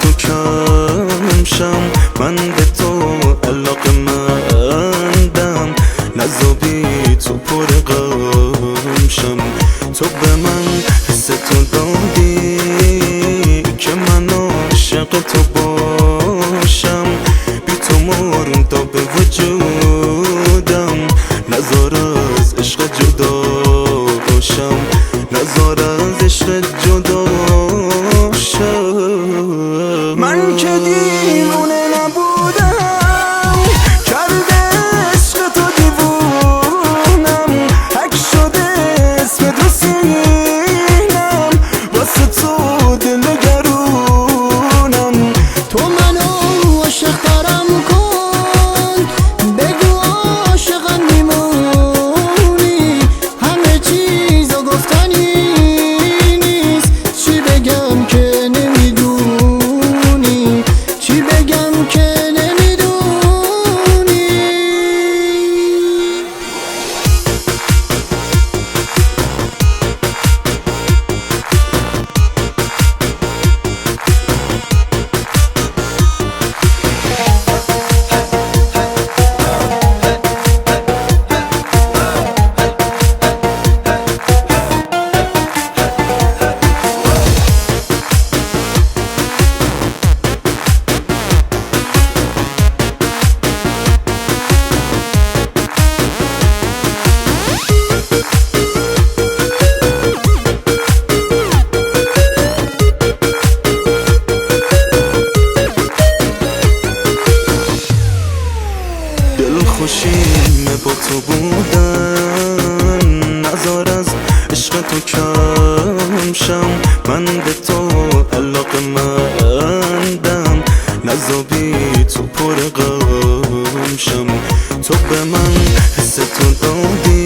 تو کم شم، من به تو علاقه‌مندم، نذابی تو پر غم شم. تو به من حس تو دادی که من عاشق تو باشم، بی تو مردا به وجودم، نزار از عشق جدا باشم، نزار از عشق جدا شم. من که دیوونه نبودم، کرده عشق تو دیوونم، حک شده اسم تو سینم، واسه تو دل نگرونم. تو منو عاشق دارم کن، بگو عاشقم میمونی، همه چیزو گفتنی نیست، چی بگم که نمیدونی، چی بگم که نمیدونی. خوشیمه با تو بودن، نزار از عشق تو کم شم، من به تو علاقه‌مندم، نذابی تو پر غم شم. تو به من حس تو دادی